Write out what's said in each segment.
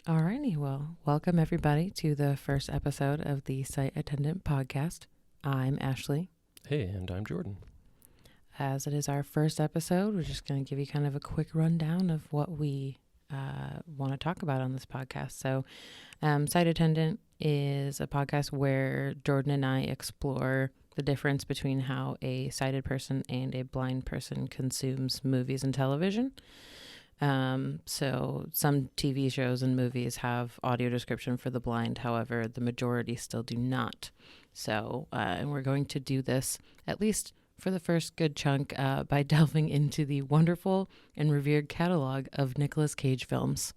Alrighty, well, welcome everybody to the first episode of the Site Attendant Podcast. I'm Ashley. Hey, and I'm Jordan. As it is our first episode, we're just going to give you kind of a quick rundown of what we want to talk about on this podcast. So, Site Attendant is a podcast where Jordan and I explore the difference between how a sighted person and a blind person consumes movies and television. So some TV shows and movies have audio description for the blind. However, the majority still do not. So, and we're going to do this at least for the first good chunk by delving into the wonderful and revered catalog of Nicolas Cage films.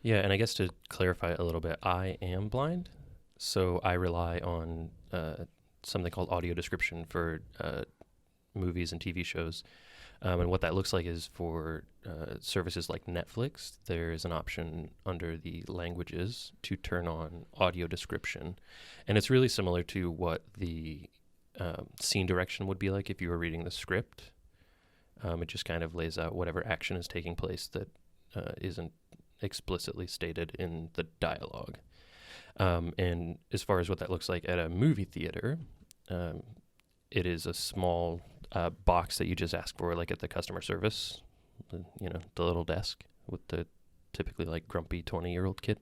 Yeah, and I guess to clarify a little bit, I am blind, so I rely on something called audio description for movies and TV shows. And what that looks like is for services like Netflix, there is an option under the languages to turn on audio description. And it's really similar to what the scene direction would be like if you were reading the script. It just kind of lays out whatever action is taking place that isn't explicitly stated in the dialogue. And as far as what that looks like at a movie theater, it is a small box that you just ask for, like at the customer service, the little desk with the typically like grumpy 20-year-old kid.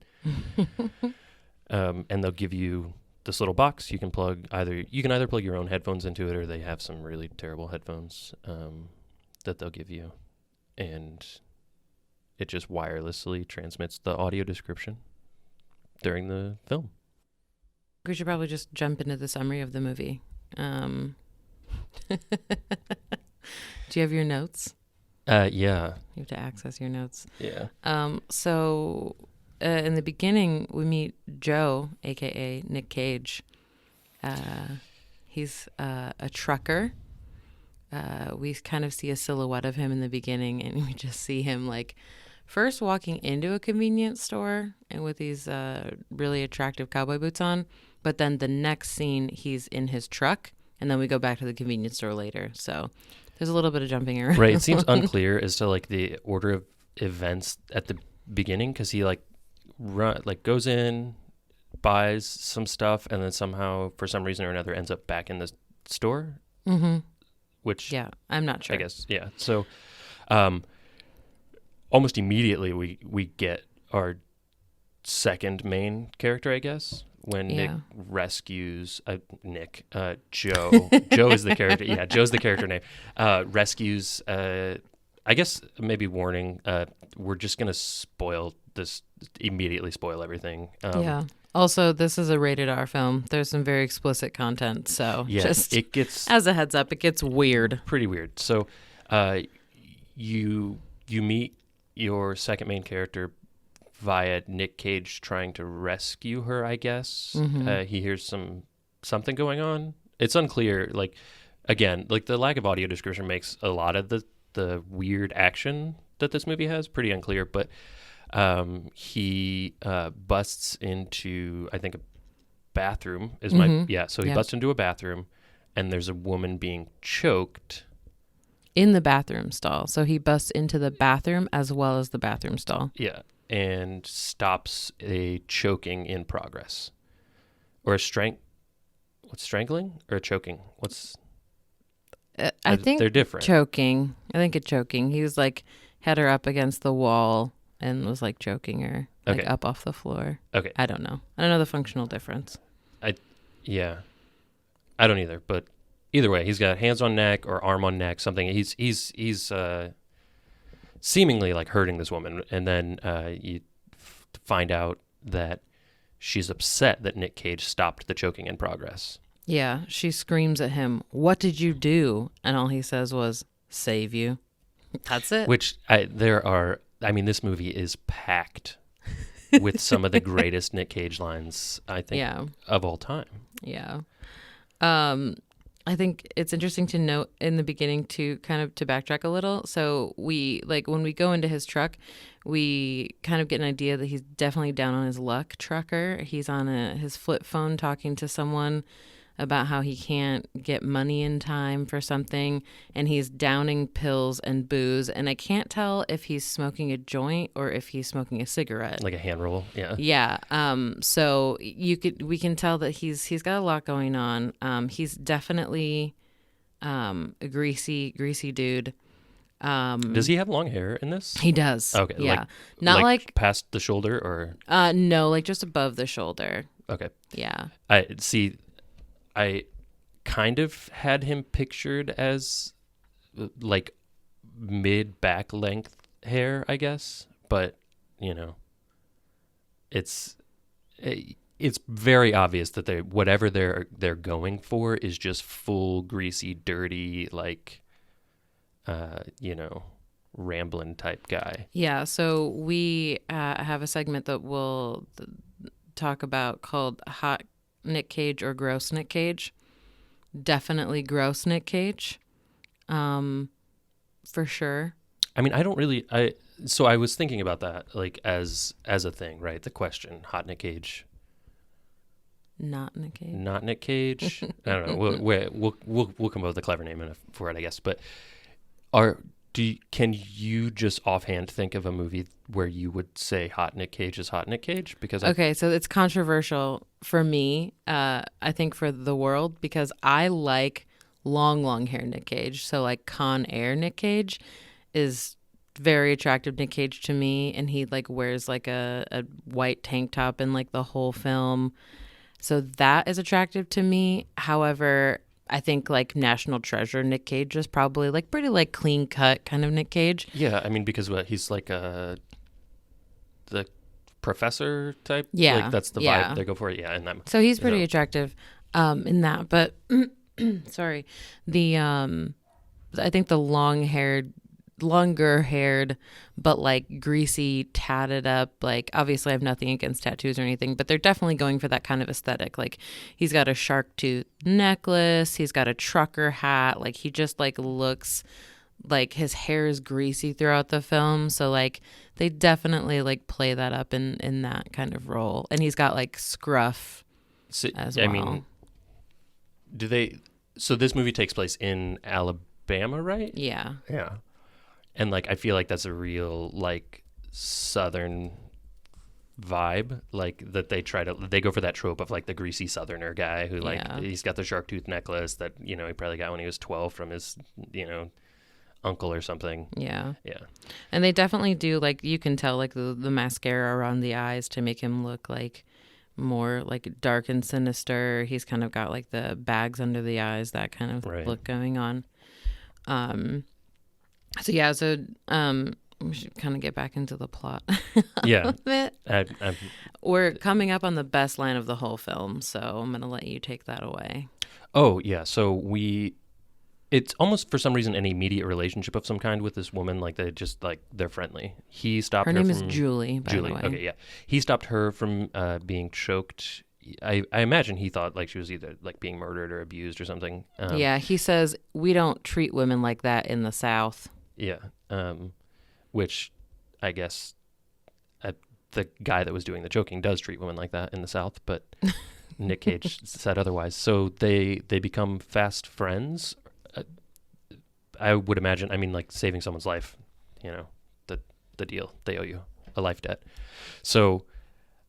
And they'll give you this little box. You can either plug your own headphones into it, or they have some really terrible headphones that they'll give you, and it just wirelessly transmits the audio description during the film. We should probably just jump into the summary of the movie. Do you have your notes? Yeah. You have to access your notes. Yeah. So in the beginning, we meet Joe, a.k.a. Nic Cage. He's a trucker. We kind of see a silhouette of him in the beginning, and we just see him like first walking into a convenience store and with these really attractive cowboy boots on. But then the next scene, he's in his truck, and then we go back to the convenience store later. So there's a little bit of jumping around. Right. It seems unclear as to like the order of events at the beginning, because he goes in, buys some stuff, and then somehow for some reason or another ends up back in the store. Mm-hmm. Which I'm not sure. I guess So almost immediately we get our second main character, I guess, when Nick rescues Joe. Joe is the character. Yeah, Joe's the character name. Rescues. I guess maybe warning. We're just gonna immediately spoil everything. Yeah. Also, this is a rated R film. There's some very explicit content, so it gets, as a heads up, it gets weird. Pretty weird. So, you meet your second main character via Nic Cage trying to rescue her, I guess. Mm-hmm. He hears something going on. It's unclear. Like, again, like the lack of audio description makes a lot of the weird action that this movie has pretty unclear. But he busts into, I think, a bathroom is so he busts into a bathroom, and there's a woman being choked in the bathroom stall. So he busts into the bathroom as well as the bathroom stall. Yeah. And stops a choking in progress, or strangling or a choking? I think they're different. Choking. I think it's choking. He was like had her up against the wall and was like choking her up off the floor. Okay. I don't know the functional difference. I don't either. But either way, he's got hands on neck or arm on neck, something. He's seemingly like hurting this woman, and then you find out that she's upset that Nic Cage stopped the choking in progress. Yeah, she screams at him, "What did you do?" And all he says was, "Save you." That's it. Which this movie is packed with some of the greatest Nic Cage lines, I think, of all time. Yeah. I think it's interesting to note in the beginning to backtrack a little. So when we go into his truck, we kind of get an idea that he's definitely down on his luck trucker. He's on his flip phone talking to someone about how he can't get money in time for something, and he's downing pills and booze, and I can't tell if he's smoking a joint or if he's smoking a cigarette. Like a hand roll. Yeah. Yeah. So we can tell that he's got a lot going on. He's definitely a greasy dude. Does he have long hair in this? He does. Okay. Yeah. Not like past the shoulder or? No, like just above the shoulder. Okay. Yeah. I kind of had him pictured as like mid back length hair, I guess, but it's very obvious that whatever they're going for is just full greasy, dirty, like rambling type guy. Yeah. So we have a segment that we'll talk about called Hot Nic Cage or Gross Nic Cage. Definitely gross Nic Cage, for sure. I mean, so I was thinking about that, like as a thing, right? The question, hot Nic Cage, not Nic Cage, not Nic Cage. I don't know. We'll come up with a clever name for it, I guess. But can you just offhand think of a movie where you would say hot Nic Cage is hot Nic Cage? Because okay, so it's controversial for me. I think for the world, because I like long hair Nic Cage. So like Con Air Nic Cage is very attractive Nic Cage to me, and he like wears like a white tank top in like the whole film. So that is attractive to me. However, I think like National Treasure Nic Cage is probably like pretty like clean cut kind of Nic Cage. Yeah, I mean, because he's like the professor type. Yeah, like that's the vibe they go for. Yeah, and that. So he's pretty attractive in that. But sorry, I think the longer haired, but like greasy, tatted up, like obviously I have nothing against tattoos or anything, but they're definitely going for that kind of aesthetic. Like he's got a shark tooth necklace, he's got a trucker hat, like he just like looks like his hair is greasy throughout the film. So like they definitely like play that up in that kind of role. And he's got like scruff as well. I mean, so this movie takes place in Alabama, right? Yeah. Yeah. And like I feel like that's a real like Southern vibe, like that they go for that trope of like the greasy Southerner guy who like he's got the shark tooth necklace that he probably got when he was 12 from his uncle or something. Yeah. Yeah. And they definitely do, like, you can tell like the mascara around the eyes to make him look like more like dark and sinister. He's kind of got like the bags under the eyes, that kind of look going on. So we should kind of get back into the plot. Yeah. We're coming up on the best line of the whole film, so I'm going to let you take that away. Oh, yeah. So it's almost for some reason an immediate relationship of some kind with this woman. Like they're friendly. He stopped her. Her name is Julie, by the way. Okay, yeah. He stopped her from being choked. I imagine he thought like she was either like being murdered or abused or something. Yeah, he says, we don't treat women like that in the South. Yeah, which I guess the guy that was doing the choking does treat women like that in the South, but Nic Cage said otherwise. So they become fast friends. I would imagine. I mean, like saving someone's life, the deal. They owe you a life debt. So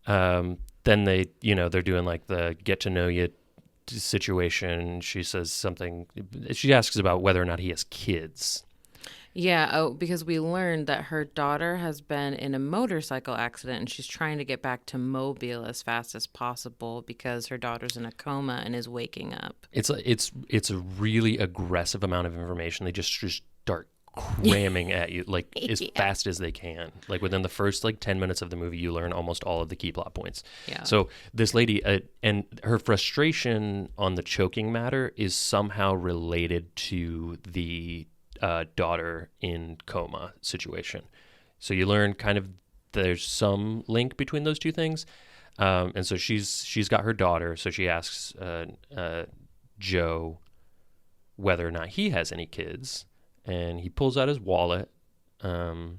then they're doing like the get to know you situation. She says something. She asks about whether or not he has kids. Yeah, because we learned that her daughter has been in a motorcycle accident and she's trying to get back to Mobile as fast as possible because her daughter's in a coma and is waking up. It's a really aggressive amount of information. They just start cramming at you like as fast as they can. Like within the first like 10 minutes of the movie, you learn almost all of the key plot points. Yeah. So this lady and her frustration on the choking matter is somehow related to the daughter in coma situation. So you learn kind of there's some link between those two things. And so she's got her daughter. So she asks Joe whether or not he has any kids, and he pulls out his wallet. And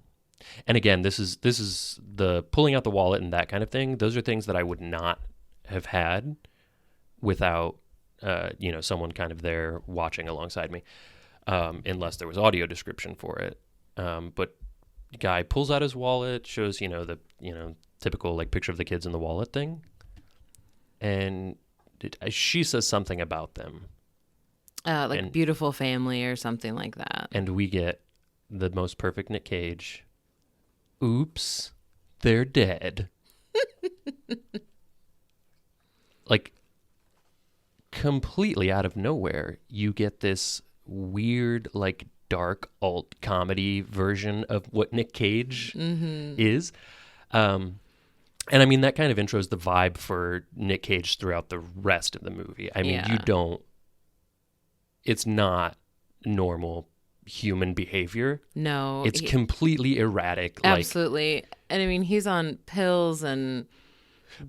again, this is the pulling out the wallet and that kind of thing. Those are things that I would not have had without someone kind of there watching alongside me, unless there was audio description for it. But the guy pulls out his wallet, shows, the typical like picture of the kids in the wallet thing. And she says something about them. Beautiful family or something like that. And we get the most perfect Nic Cage. Oops, they're dead. Like, completely out of nowhere, you get this weird, like, dark alt comedy version of what Nic Cage is. And I mean, that kind of intros the vibe for Nic Cage throughout the rest of the movie. I mean, it's not normal human behavior. No. It's completely erratic. Absolutely. And I mean, he's on pills and...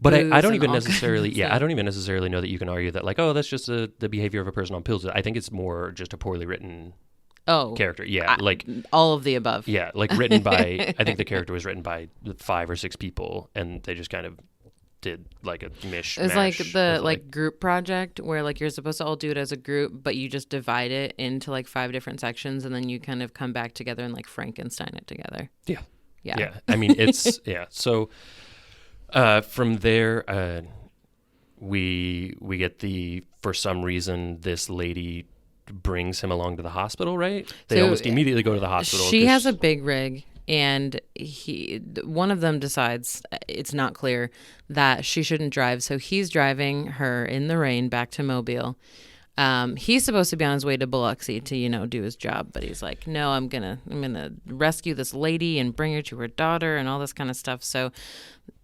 But I don't even necessarily, I don't even necessarily know that you can argue that, like, oh, that's just the behavior of a person on pills. I think it's more just a poorly written character. Yeah, like all of the above. Yeah, like written by, I think the character was written by 5 or 6 people, and they just kind of did like a mishmash. It's like the like group project where like you're supposed to all do it as a group, but you just divide it into like 5 different sections, and then you kind of come back together and like Frankenstein it together. Yeah. I mean, it's So. From there, we get for some reason, this lady brings him along to the hospital, right? They almost immediately go to the hospital. She has a big rig, and one of them decides, it's not clear, that she shouldn't drive. So he's driving her in the rain back to Mobile. He's supposed to be on his way to Biloxi to, do his job, but he's like, no, I'm gonna rescue this lady and bring her to her daughter and all this kind of stuff. So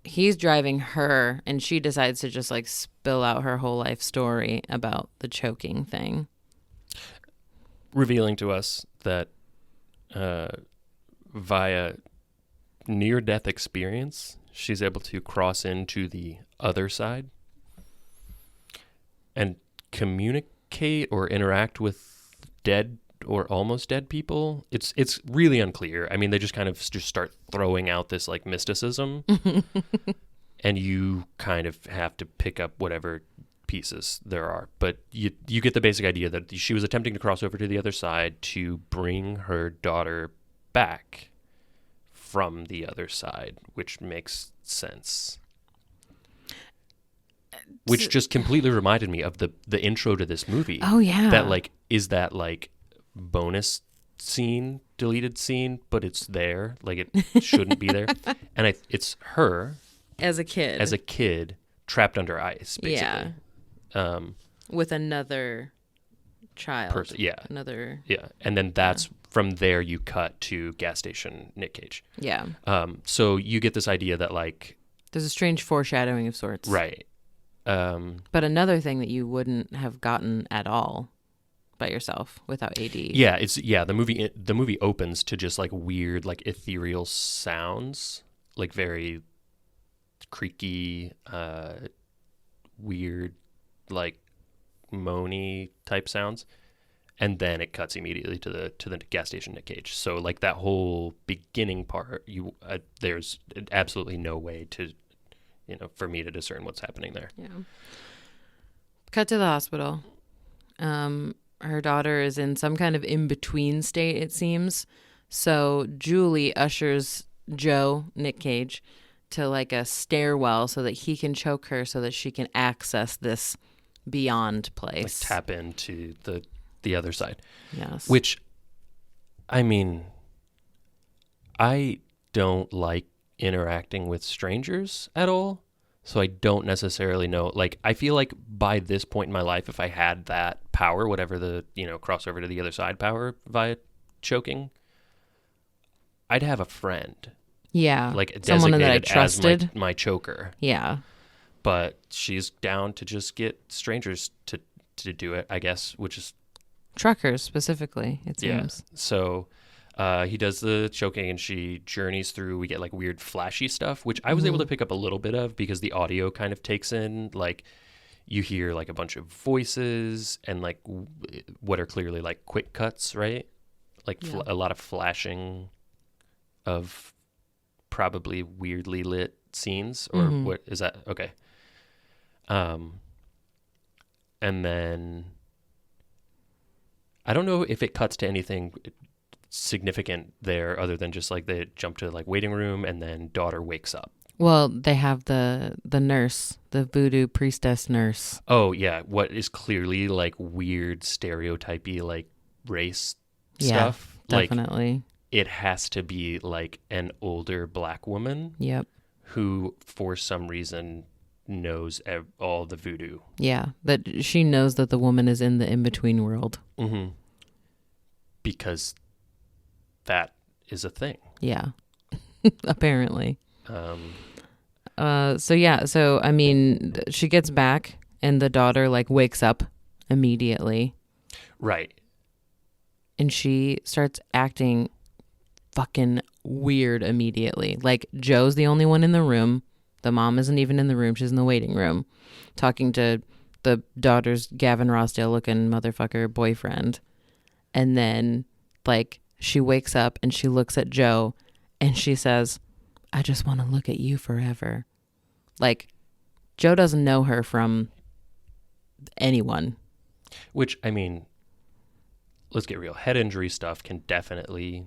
he's driving her, and she decides to just like spill out her whole life story about the choking thing, revealing to us that via near-death experience, she's able to cross into the other side and communicate or interact with dead or almost dead people. It's really unclear. I mean, they just kind of just start throwing out this like mysticism, and you kind of have to pick up whatever pieces there are. But you get the basic idea that she was attempting to cross over to the other side to bring her daughter back from the other side, which makes sense. Which just completely reminded me of the intro to this movie. Oh, yeah. That like is that like bonus scene, deleted scene, but it's there. Like it shouldn't be there. And it's her as a kid trapped under ice, basically. Yeah. With another child. Another. Yeah. And then that's from there you cut to gas station Nic Cage. Yeah. So you get this idea that like there's a strange foreshadowing of sorts. Right. But another thing that you wouldn't have gotten at all by yourself without AD. Yeah, the movie opens to just like weird, like ethereal sounds, like very creaky, weird, like moany type sounds, and then it cuts immediately to the gas station Nic Cage. So like that whole beginning part, there's absolutely no way to. For me to discern what's happening there. Yeah. Cut to the hospital. Her daughter is in some kind of in-between state, it seems. So Julie ushers Joe, Nic Cage, to like a stairwell so that he can choke her so that she can access this beyond place. Like tap into the other side. Yes. Which, I mean, I don't like interacting with strangers at all, so I don't necessarily know. Like, I feel like by this point in my life, if I had that power, whatever the crossover to the other side power via choking, I'd have a friend. Yeah, like someone that I designated trusted as my choker. Yeah, but she's down to just get strangers to do it, I guess, which is truckers specifically. It seems. Yeah. So. He does the choking, and she journeys through. We get like weird flashy stuff, which I was able to pick up a little bit of because the audio kind of takes in, like, you hear like a bunch of voices and like what are clearly like quick cuts, right? Like a lot of flashing of probably weirdly lit scenes, or what is that? Okay. And then I don't know if it cuts to anything significant there other than just like they jump to like waiting room and then daughter wakes up. Well, they have the nurse, the voodoo priestess nurse. Oh yeah, what is clearly like weird stereotypy like race stuff. Definitely. Like it has to be like an older black woman. Yep. Who for some reason knows all the voodoo. Yeah, that she knows that the woman is in the in-between world. Mm-hmm. Because that is a thing. Yeah, apparently. So I mean, she gets back and the daughter like wakes up immediately. Right. And she starts acting fucking weird immediately. Like Joe's the only one in the room. The mom isn't even in the room. She's in the waiting room talking to the daughter's Gavin Rossdale looking motherfucker boyfriend. And then like she wakes up and she looks at Joe and she says, I just want to look at you forever. Like, Joe doesn't know her from anyone. Which, I mean, let's get real. Head injury stuff can definitely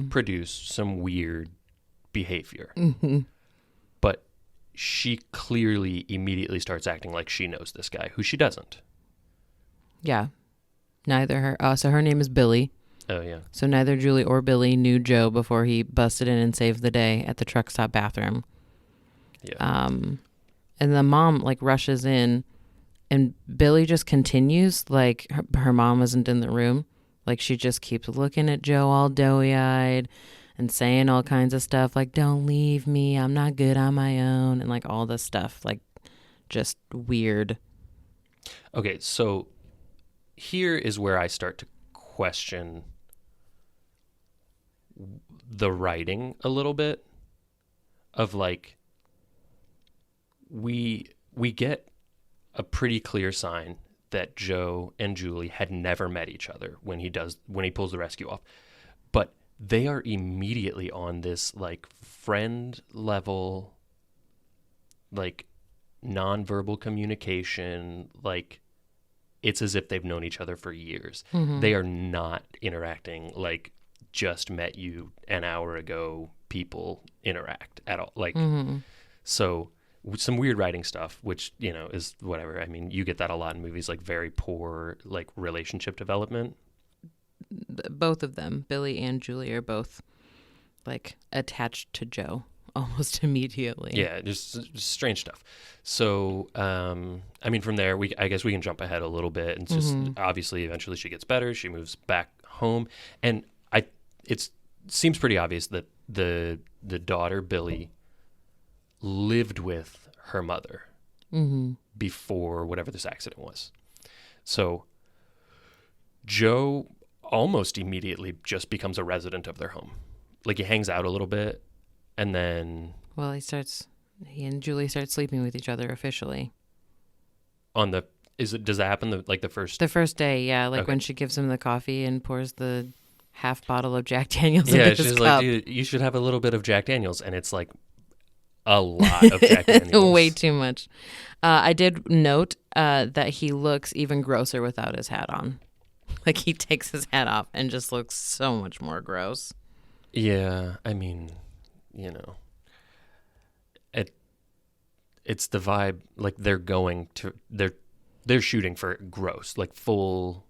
produce some weird behavior. Mm-hmm. But she clearly immediately starts acting like she knows this guy, who she doesn't. Yeah. Neither her. So her name is Billy. Oh, yeah. So neither Julie or Billy knew Joe before he busted in and saved the day at the truck stop bathroom. Yeah. And the mom like rushes in and Billy just continues like her mom isn't in the room. Like she just keeps looking at Joe all doughy-eyed and saying all kinds of stuff like, don't leave me, I'm not good on my own, and like all this stuff, like just weird. Okay, so here is where I start to question the writing a little bit of like we get a pretty clear sign that Joe and Julie had never met each other when he pulls the rescue off, but they are immediately on this like friend level, like nonverbal communication, like it's as if they've known each other for years. Mm-hmm. They are not interacting like just met you an hour ago people interact at all. Like, so some weird writing stuff, which, you know, is whatever. I mean, you get that a lot in movies, like very poor, like relationship development. Both of them, Billy and Julie, are both like attached to Joe almost immediately. Yeah, just strange stuff. So, I mean, from there, I guess we can jump ahead a little bit. And just obviously, eventually she gets better. She moves back home. And it seems pretty obvious that the daughter, Billy, lived with her mother before whatever this accident was. So Joe almost immediately just becomes a resident of their home. Like he hangs out a little bit and then... Well, he and Julie start sleeping with each other officially. Does that happen the first... The first day, yeah. Like okay. when she gives him the coffee and pours the half bottle of Jack Daniels into his she's cup. like, dude, you should have a little bit of Jack Daniels. And it's like a lot of Jack Daniels. Way too much. I did note that he looks even grosser without his hat on. Like he takes his hat off and just looks so much more gross. Yeah, I mean, you know, it's the vibe. Like they're shooting for gross, like full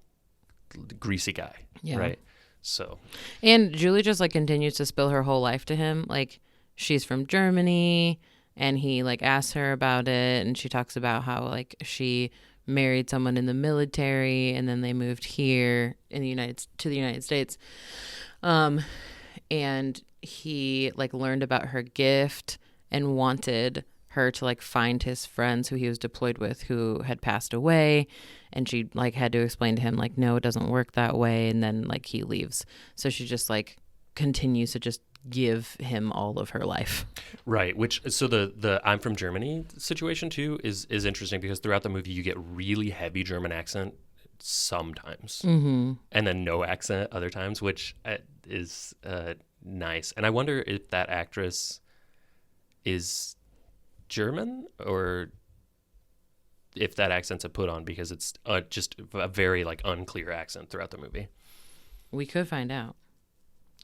greasy guy, right? So, and Julie just like continues to spill her whole life to him. Like she's from Germany, and he like asks her about it, and she talks about how like she married someone in the military, and then they moved here to the United States. And he like learned about her gift and wanted her to like find his friends who he was deployed with who had passed away, and she like had to explain to him like, no, it doesn't work that way, and then like he leaves. So she just like continues to just give him all of her life. Right. Which, so the I'm from Germany situation too is interesting because throughout the movie you get really heavy German accent sometimes, and then no accent other times, which is nice. And I wonder if that actress is German or if that accent's a put on, because it's just a very like unclear accent throughout the movie. We could find out.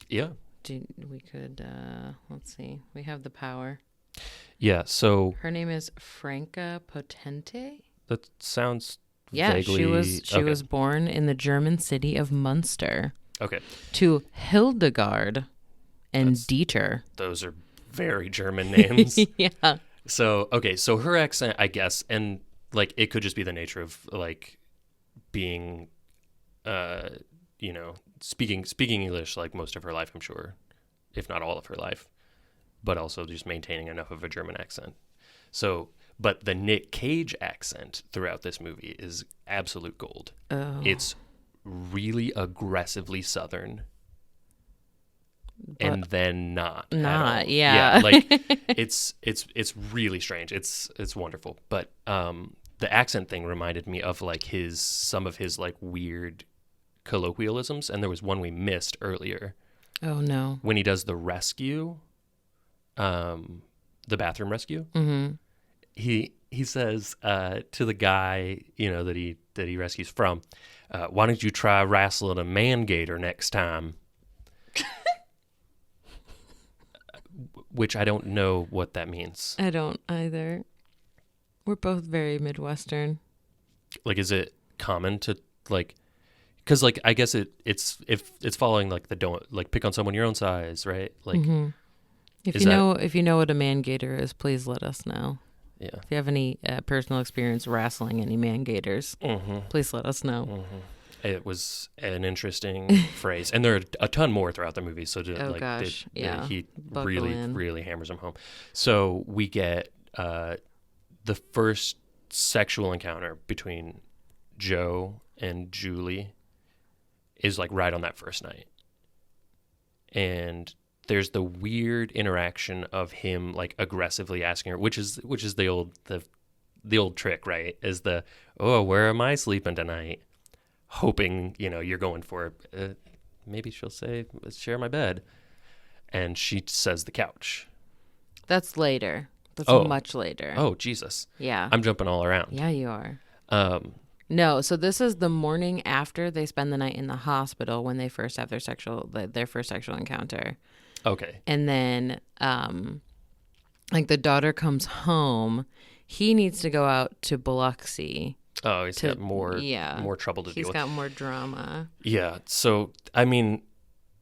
Yeah. We could, let's see. We have the power. Yeah, so... Her name is Franca Potente? That sounds Yeah, vaguely... she was born in the German city of Munster. Okay. To Hildegard and Dieter. Those are very German names. Yeah. So, okay, so her accent, I guess, and, like, it could just be the nature of, like, being, you know, speaking English, like, most of her life, I'm sure, if not all of her life, but also just maintaining enough of a German accent. So, but the Nic Cage accent throughout this movie is absolute gold. Oh. It's really aggressively Southern. And then not at all. Yeah. Like it's really strange. It's wonderful. But the accent thing reminded me of like some of his like weird colloquialisms, and there was one we missed earlier. Oh no. When he does the rescue, the bathroom rescue. Mm-hmm. He says to the guy, you know, that he rescues from, why don't you try wrestling a man gator next time? Which I don't know what that means. I don't either. We're both very Midwestern. Like, is it common to like? Because like, I guess it's following like the don't like pick on someone your own size, right? Like, mm-hmm. If you know what a man gator is, please let us know. Yeah. If you have any personal experience wrestling any man gators, mm-hmm. please let us know. Mm-hmm. It was an interesting phrase, and there are a ton more throughout the movie. So, he really hammers them home. So we get the first sexual encounter between Joe and Julie is like right on that first night, and there's the weird interaction of him like aggressively asking her, which is the old trick, right? Is the where am I sleeping tonight? Hoping, you know, you're going for maybe she'll say, let's share my bed. And she says the couch. That's later. That's much later. Oh, Jesus. Yeah. I'm jumping all around. Yeah, you are. No, so this is the morning after they spend the night in the hospital when they first have their first sexual encounter. Okay. And then, like, the daughter comes home. He needs to go out to Biloxi. Oh, he's got more trouble to deal with. He's got more drama. Yeah. So, I mean,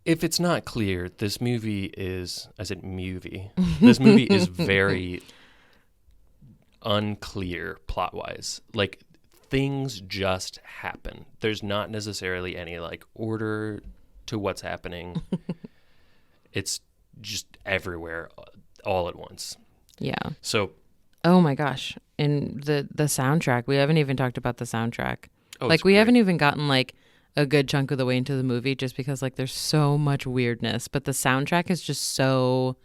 if it's not clear, this movie is, I said movie. This movie is very unclear plot-wise. Like, things just happen. There's not necessarily any, like, order to what's happening. It's just everywhere all at once. Yeah. So... Oh my gosh. And the soundtrack, we haven't even talked about the soundtrack. Oh, like, we haven't even gotten like a good chunk of the way into the movie just because like there's so much weirdness, but the soundtrack is just so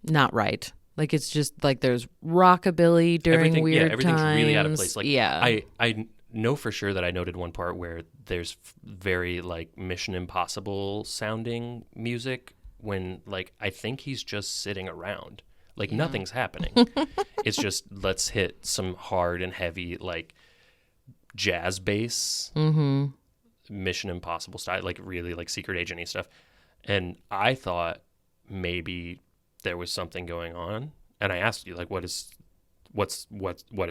not right. Like, it's just like there's rockabilly during weird everything's times. Really out of place. Like, yeah. I know for sure that I noted one part where there's very like Mission Impossible sounding music when like I think he's just sitting around. Like, nothing's happening. It's just, let's hit some hard and heavy, like, jazz bass, Mission Impossible style, like, really, like, secret agent-y stuff. And I thought maybe there was something going on. And I asked you, like, what is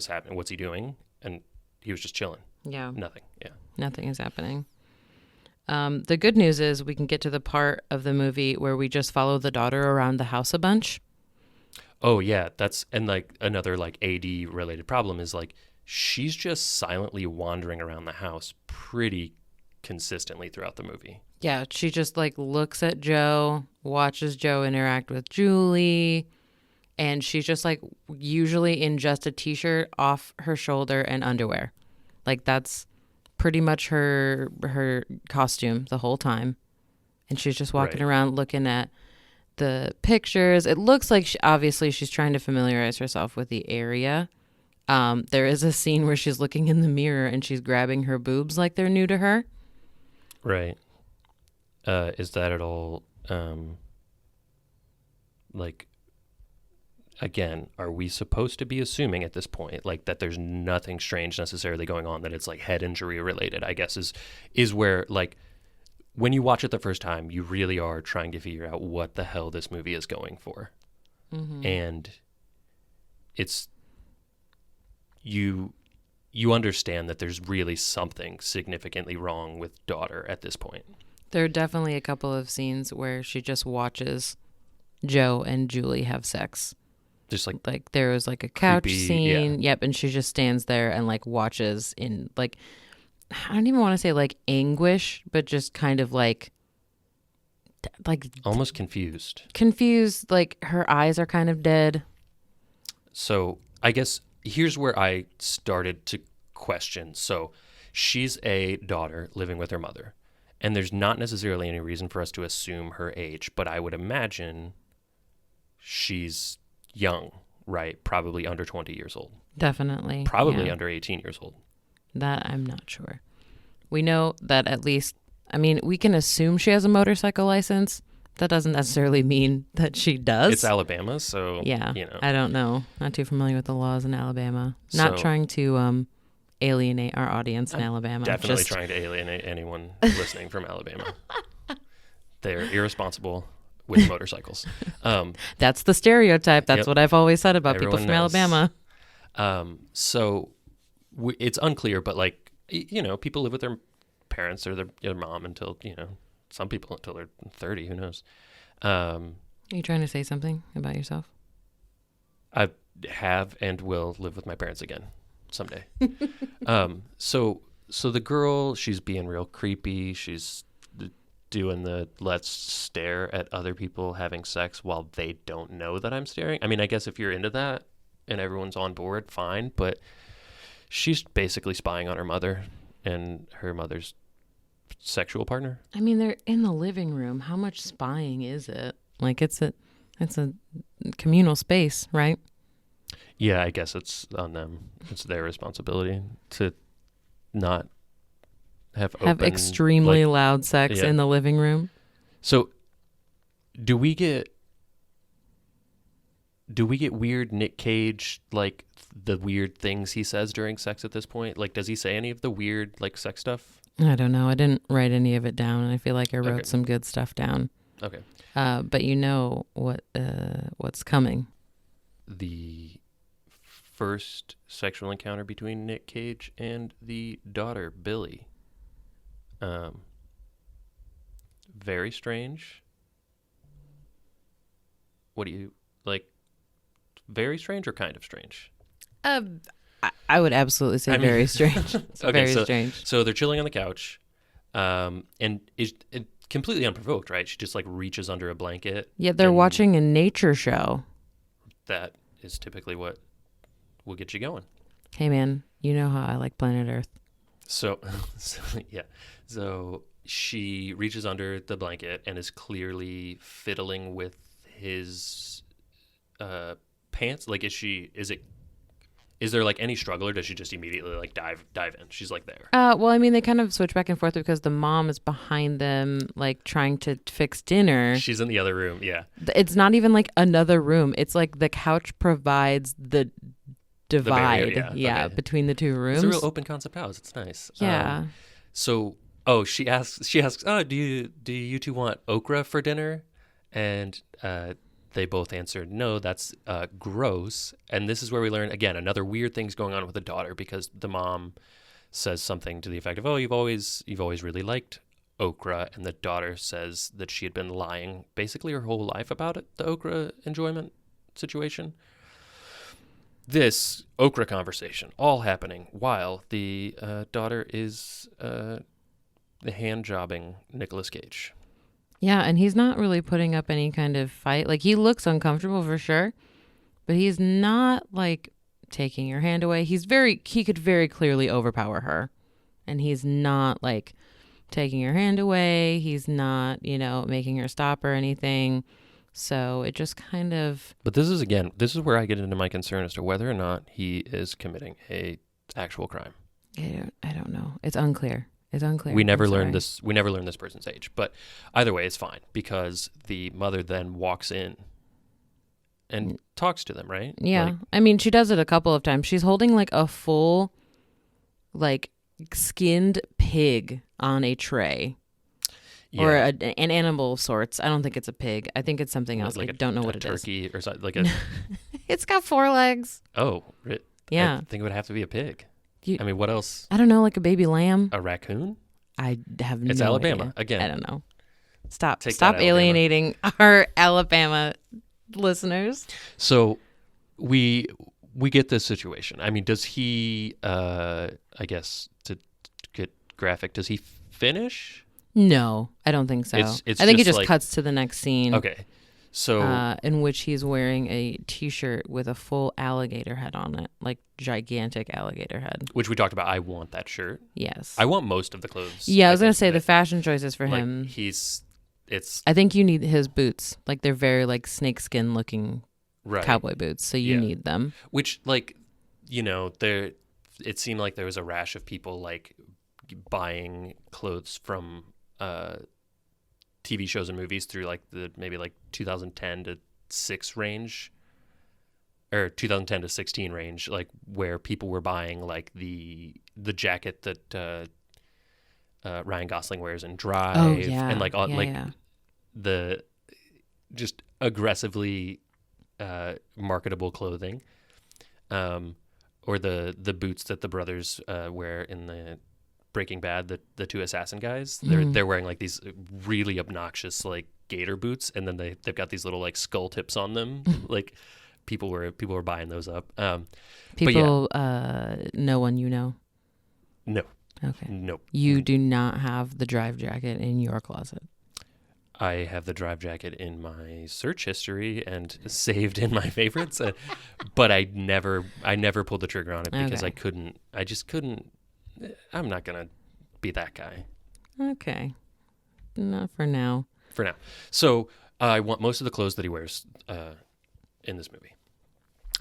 happening? What's he doing? And he was just chilling. Yeah. Nothing. Yeah. Nothing is happening. The good news is we can get to the part of the movie where we just follow the daughter around the house a bunch. Oh, yeah, and like another like AD related problem is like she's just silently wandering around the house pretty consistently throughout the movie. Yeah, she just like looks at Joe, watches Joe interact with Julie, and she's just like usually in just a t-shirt off her shoulder and underwear. Like, that's pretty much her costume the whole time. And she's just walking around looking at the pictures. It looks like obviously she's trying to familiarize herself with the area. There is a scene where she's looking in the mirror and she's grabbing her boobs like they're new to her. Right. Is that at all like again, are we supposed to be assuming at this point, like, that there's nothing strange necessarily going on, that it's like head injury related, I guess is where, like, when you watch it the first time, you really are trying to figure out what the hell this movie is going for. Mm-hmm. And it's, you understand that there's really something significantly wrong with daughter at this point. There are definitely a couple of scenes where she just watches Joe and Julie have sex. Just like there was like a couch creepy, scene. yeah. Yep, and she just stands there and like watches in like, I don't even want to say like anguish, but just kind of like almost confused. Like her eyes are kind of dead. So I guess here's where I started to question. So she's a daughter living with her mother, and there's not necessarily any reason for us to assume her age, but I would imagine she's young, right? Probably under 20 years old. Definitely. Probably yeah. under 18 years old. That I'm not sure. We know that at least, I mean, we can assume she has a motorcycle license. That doesn't necessarily mean that she does. It's Alabama, so, yeah, you know. I don't know. Not too familiar with the laws in Alabama. Not trying to alienate our audience in Alabama. Definitely trying to alienate anyone listening from Alabama. They're irresponsible with motorcycles. That's the stereotype. That's Yep. what I've always said about Everyone people from knows. Alabama. So it's unclear, but like, you know, people live with their parents or their mom until, you know, some people until they're 30, who knows? Are you trying to say something about yourself? I have and will live with my parents again someday. So the girl, she's being real creepy. She's doing the let's stare at other people having sex while they don't know that I'm staring. I mean, I guess if you're into that and everyone's on board, fine. But she's basically spying on her mother and her mother's sexual partner. I mean, they're in the living room. How much spying is it? Like it's a communal space, right? Yeah, I guess it's on them. It's their responsibility to not have extremely loud sex yeah. in the living room. So do we get weird Nic Cage, like the weird things he says during sex at this point? Like, does he say any of the weird like sex stuff? I don't know. I didn't write any of it down, and I feel like I wrote some good stuff down. Okay. But you know what's coming. The first sexual encounter between Nic Cage and the daughter, Billy. Very strange. What do you like? Very strange or kind of strange? I would absolutely say very strange. It's okay, very strange. So they're chilling on the couch, and it's completely unprovoked, right? She just like reaches under a blanket. Yeah, they're watching a nature show. That is typically what will get you going. Hey man, you know how I like planet Earth. So yeah. So she reaches under the blanket and is clearly fiddling with his pants. Like, is there like any struggle, or does she just immediately like dive in? She's like there. Well, I mean, they kind of switch back and forth because the mom is behind them, like trying to fix dinner. She's in the other room. Yeah. It's not even like another room. It's like the couch provides the divide. Okay. Between the two rooms. It's a real open concept house. It's nice. Yeah. She asks, oh, do you two want okra for dinner? And they both answered, no, that's gross. And this is where we learn, again, another weird thing's going on with the daughter, because the mom says something to the effect of, oh, you've always really liked okra. And the daughter says that she had been lying basically her whole life about it, the okra enjoyment situation. This okra conversation all happening while the daughter is hand jobbing Nicolas Cage. Yeah, and he's not really putting up any kind of fight. Like, he looks uncomfortable for sure, but he's not like taking her hand away. He could very clearly overpower her, and he's not like taking her hand away. He's not, making her stop or anything. So it just kind of... But this is where I get into my concern as to whether or not he is committing a actual crime. I don't know. It's unclear. We never learned this. We never learned this person's age. But either way, it's fine, because the mother then walks in and talks to them, right? Yeah. Like, I mean, she does it a couple of times. She's holding like a full, like, skinned pig on a tray. yeah. Or an animal of sorts. I don't think it's a pig. I think it's something else. Like I don't know what it is. turkey or something. Like a, It's got 4 legs. I Yeah. think it would have to be a pig. I mean, what else? I don't know, like a baby lamb. A raccoon? I have no It's Alabama idea. again. I don't know. Stop Take that, Alabama. alienating our Alabama listeners. So we get this situation. I mean, does he, I guess, to get graphic, does he finish? No, I don't think so. It's I think he just just like- cuts to the next scene. Okay. So In which he's wearing a T-shirt with a full alligator head on it, like gigantic alligator head. which we talked about. I want that shirt. Yes. I want most of the clothes. Yeah, I was gonna think, say the that, fashion choices for like, him. it's I think you need his boots. Like they're very like snakeskin looking right. cowboy boots, so you Yeah. need them. Which, like, you know, it seemed like there was a rash of people like buying clothes from TV shows and movies through like the maybe like 2010 to 6 range, or 2010 to 16 range, like where people were buying like the jacket that Ryan Gosling wears in Drive, Oh yeah, and like yeah, like yeah. the just aggressively marketable clothing, or the boots that the brothers wear in the Breaking Bad, the 2 assassin guys. They're wearing like these really obnoxious like gator boots, and then they've got these little like skull tips on them. Like people were buying those up. People, no one you know. No, Okay. no. You do not have the Drive jacket in your closet. I have the Drive jacket in my search history and saved in my favorites, but I never pulled the trigger on it because Okay. I just couldn't. I'm not gonna be that guy Okay. Not for now. for now. So I want most of the clothes that he wears in this movie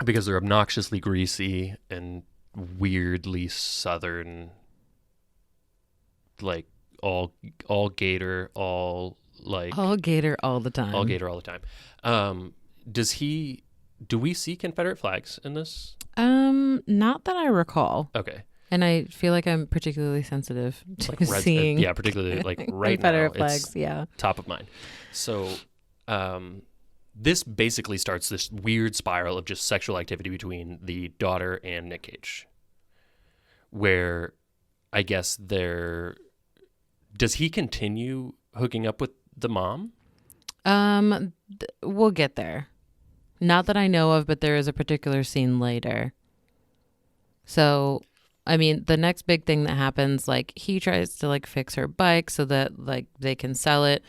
because they're obnoxiously greasy and weirdly southern, like all gator, all like All gator all the time. all gator all the time. Do we see Confederate flags in this? Not that I recall. Okay. And I feel like I'm particularly sensitive to Red- seeing yeah, particularly like right now, Confederate flags. it's Yeah. top of mind. So, this basically starts this weird spiral of just sexual activity between the daughter and Nic Cage, where I guess does he continue hooking up with the mom? We'll get there. Not that I know of, but there is a particular scene later. So, I mean, the next big thing that happens, like he tries to like fix her bike so that like they can sell it.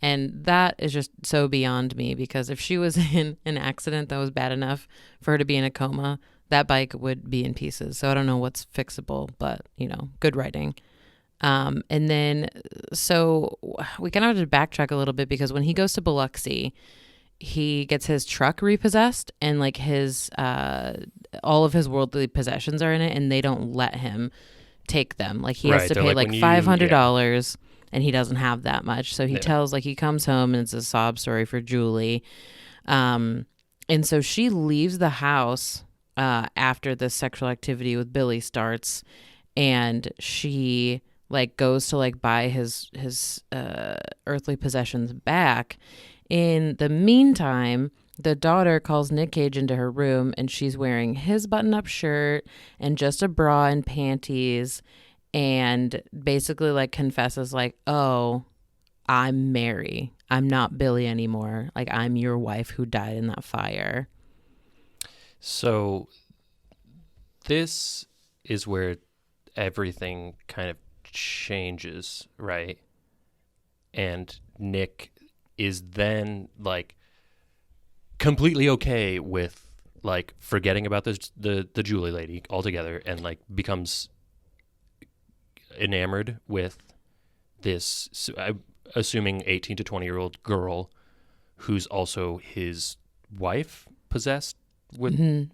And that is just so beyond me, because if she was in an accident that was bad enough for her to be in a coma, that bike would be in pieces. So I don't know what's fixable, but you know, good writing. And then, so we kind of have to backtrack a little bit, because when he goes to Biloxi, he gets his truck repossessed, and like his, all of his worldly possessions are in it, and they don't let him take them. Like he has Right, to they're pay like, like when $500, and he doesn't have that much. So he Yeah. tells, like he comes home and it's a sob story for Julie. And so she leaves the house after this sexual activity with Billy starts, and she like goes to like buy his earthly possessions back. In the meantime, the daughter calls Nic Cage into her room, and she's wearing his button-up shirt and just a bra and panties, and basically like confesses like, "Oh, I'm Mary. I'm not Billy anymore. Like I'm your wife who died in that fire." So this is where everything kind of changes, right? And Nick is then like completely okay with like forgetting about the Julie lady altogether, and like becomes enamored with this, I'm assuming 18 to 20-year-old girl who's also his wife, possessed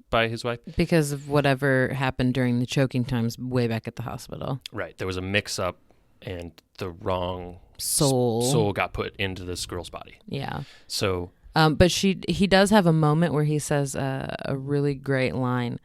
by his wife. Because of whatever happened during the choking times way back at the hospital. Right. There was a mix-up, and the wrong Soul. soul got put into this girl's body. Yeah. So But he does have a moment where he says a really great line.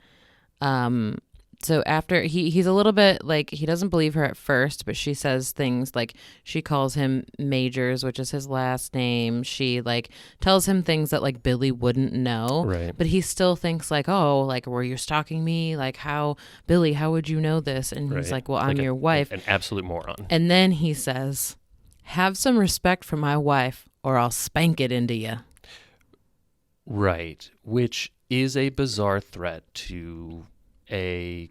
So after he's a little bit like, he doesn't believe her at first, but she says things like, she calls him Majors, which is his last name. She like tells him things that like Billy wouldn't know, Right. but he still thinks like, oh, like, were you stalking me? Like, how, Billy, how would you know this? And he's Right. like, well, I'm your wife. An absolute moron. And then he says, have some respect for my wife or I'll spank it into you. Right. Which is a bizarre threat to a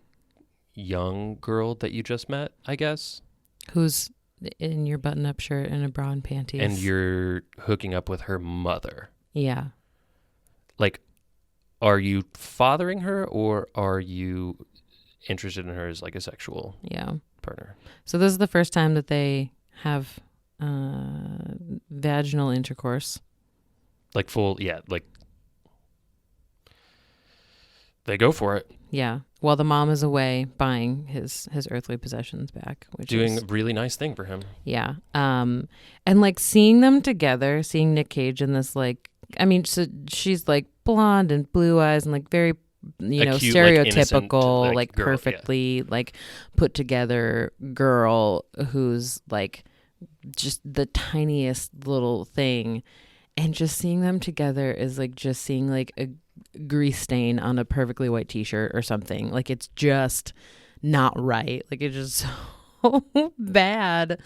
young girl that you just met, I guess. Who's in your button-up shirt and a bra and panties. And you're hooking up with her mother. Yeah. Like, are you fathering her or are you interested in her as like a sexual partner? So this is the first time that they have vaginal intercourse. Like full, like they go for it. Yeah. While the mom is away buying his earthly possessions back, which doing is a really nice thing for him. Yeah. And like seeing them together, seeing Nic Cage in this, like, I mean, so she's like blonde and blue eyes and like very, Cute, stereotypical, like, like girl, perfectly like put together girl who's like just the tiniest little thing. And just seeing them together is like just seeing like a grease stain on a perfectly white t-shirt or something. Like, it's just not right. Like, it's just so bad.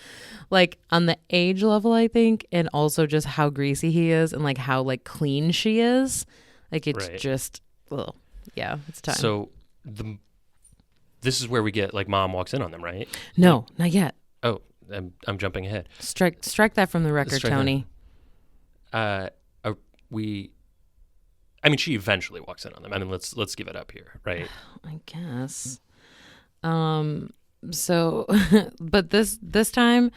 Like, on the age level, I think, and also just how greasy he is and like how like clean she is. Like, it's just, well, yeah, it's time. So this is where we get like mom walks in on them, right? No, not yet. Oh, I'm jumping ahead. Strike that from the record, Tony. I mean, she eventually walks in on them. I mean, let's give it up here, right? I guess. So, but this time,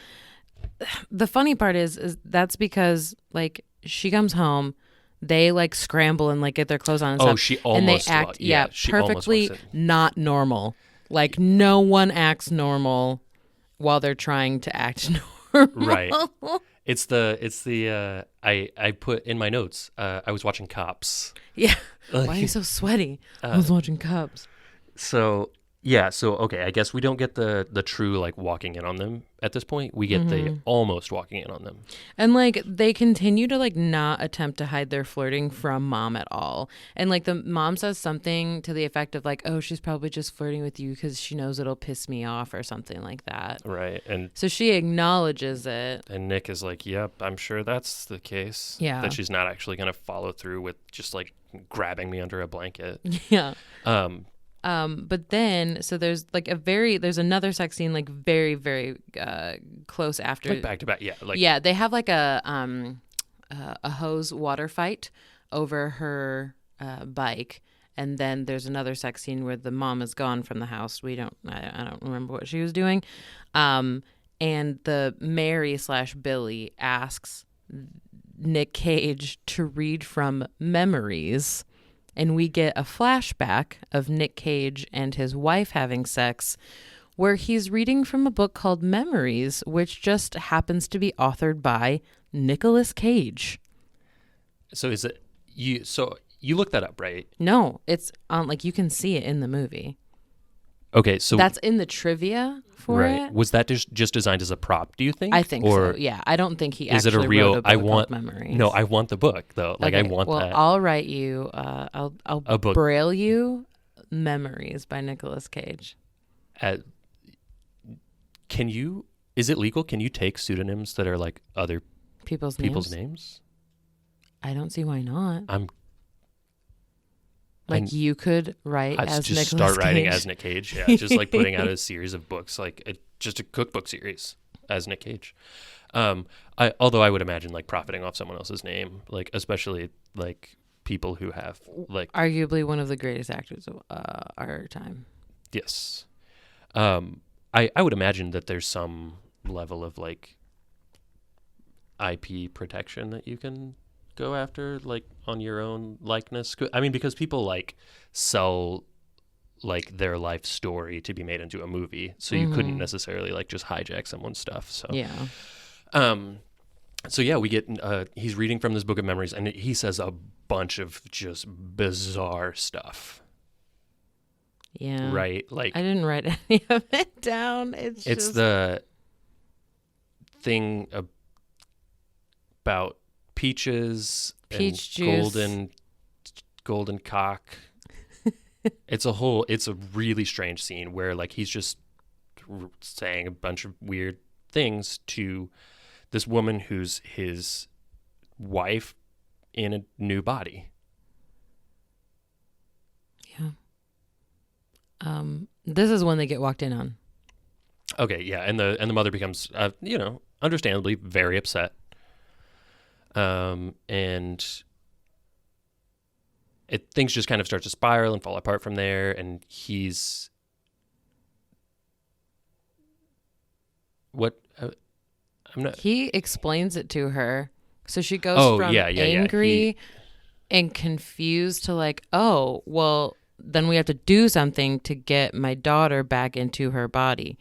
the funny part is that's because like she comes home, they like scramble and like get their clothes on and stuff, she almost and they act she perfectly almost walks not normal. Like, no one acts normal while they're trying to act normal. Right. It's the I put in my notes. I was watching Cops. Yeah. Why are you so sweaty? I was watching Cops. So yeah. So okay. I guess we don't get the true like walking in on them at this point. We get the almost walking in on them. And like they continue to like not attempt to hide their flirting from mom at all. And like the mom says something to the effect of like, oh, she's probably just flirting with you because she knows it'll piss me off or something like that. Right. And so she acknowledges it. And Nick is like, yep, I'm sure that's the case. Yeah. That she's not actually going to follow through with just like grabbing me under a blanket. Yeah. But then, so there's another sex scene like very, very close after. Like back to back, yeah. Like, yeah, they have like a hose water fight over her bike. And then there's another sex scene where the mom is gone from the house. I don't remember what she was doing. And the Mary/Billy asks Nic Cage to read from memories. And we get a flashback of Nic Cage and his wife having sex where he's reading from a book called Memories, which just happens to be authored by Nicolas Cage. So is it you? So you looked that up, right? No, it's on, like, you can see it in the movie. Okay, so that's in the trivia for it. Was that just designed as a prop, do you think? I think so. Yeah, I don't think he actually is it a real wrote a book called Memories. No, I want the book though. Like, okay, I want that. I'll write you. I'll braille you Memories by Nicolas Cage. Can you? Is it legal? Can you take pseudonyms that are like other people's names? I don't see why not. You could write as Nicolas Cage. Just start writing as Nic Cage. Yeah, just like putting out a series of books, like just a cookbook series as Nic Cage. Although I would imagine like profiting off someone else's name, like especially like people who have like arguably one of the greatest actors of our time. Yes. I would imagine that there's some level of like IP protection that you can go after, like on your own likeness. I mean, because people like sell like their life story to be made into a movie, so you couldn't necessarily like just hijack someone's stuff. So yeah. So yeah, we get he's reading from this book of memories, and he says a bunch of just bizarre stuff. Yeah. Right? Like, I didn't write any of it down. It's just... the thing about peaches Peach and juice. golden cock. It's a really strange scene where like he's just saying a bunch of weird things to this woman who's his wife in a new body. Yeah. This is when they get walked in on. Okay, yeah, and the mother becomes, understandably very upset, and things just kind of start to spiral and fall apart from there. And he's what I'm not. He explains it to her, so she goes from angry and confused to like, oh, well, then we have to do something to get my daughter back into her body.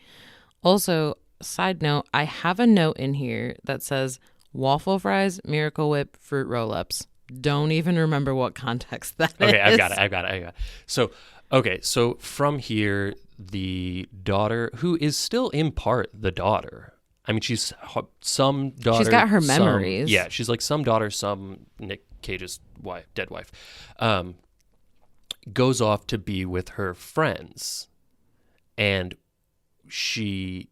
Also, side note, I have a note in here that says waffle fries, Miracle Whip, fruit roll-ups. Don't even remember what context that is. Okay, I've got it. So from here, the daughter, who is still in part the daughter. I mean, she's some daughter. She's got her memories. She's like some daughter, some Nic Cage's wife, dead wife, goes off to be with her friends, and she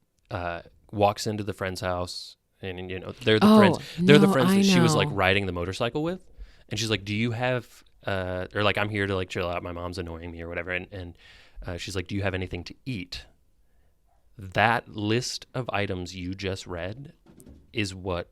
walks into the friend's house, and they're the friends. They're the friends that she was like riding the motorcycle with, and she's like, "Do you have?" Or like, "I'm here to like chill out. My mom's annoying me or whatever," and she's like, "Do you have anything to eat?" That list of items you just read is what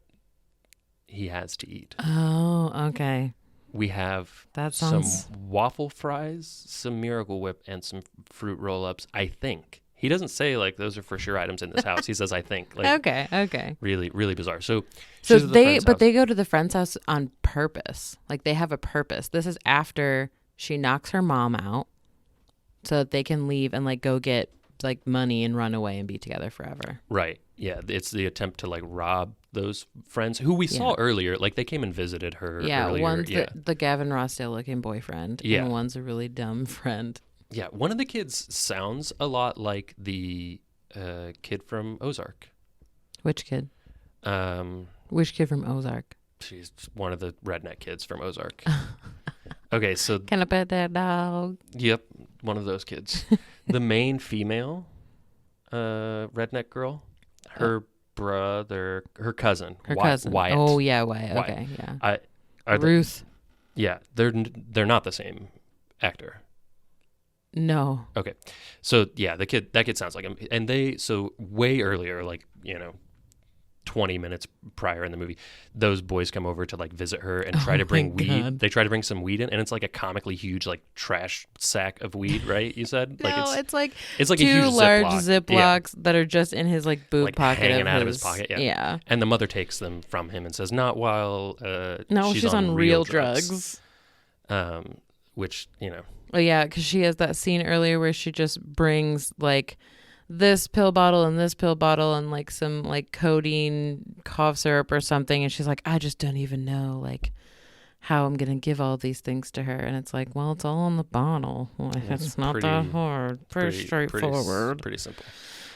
he has to eat. Oh, okay. We have some waffle fries, some Miracle Whip, and some fruit roll-ups, I think. He doesn't say, like, those are for sure items in this house. He says, I think. Like, okay. Really, really bizarre. So they go to the friend's house on purpose. Like, they have a purpose. This is after she knocks her mom out so that they can leave and, like, go get, like, money and run away and be together forever. Right. Yeah. It's the attempt to, like, rob those friends who we saw earlier. Like, they came and visited her earlier. One's the Gavin Rossdale-looking boyfriend, and one's a really dumb friend. Yeah, one of the kids sounds a lot like the kid from Ozark. Which kid? Which kid from Ozark? She's one of the redneck kids from Ozark. Okay, so... Can I pet that dog? Yep, one of those kids. The main female redneck girl, her brother, her cousin. Wyatt. Oh, yeah, Wyatt. Okay, yeah. Ruth. They're not the same actor. No. Okay. So yeah, that kid sounds like him. And way earlier, like, 20 minutes prior in the movie, those boys come over to like visit her and try to bring weed. God. They try to bring some weed in, and it's like a comically huge like trash sack of weed, right? You said? No, it's like two a huge large Ziplocs that are just in his like boob like pocket. Hanging out of his pocket. Yeah. And the mother takes them from him and says, not while she's on real drugs. Which, Oh, yeah, because she has that scene earlier where she just brings, like, this pill bottle and, like, some, like, codeine cough syrup or something. And she's like, I just don't even know, like, how I'm going to give all these things to her. And it's like, well, it's all on the bottle. Like, it's not that hard. Pretty straightforward. Pretty simple.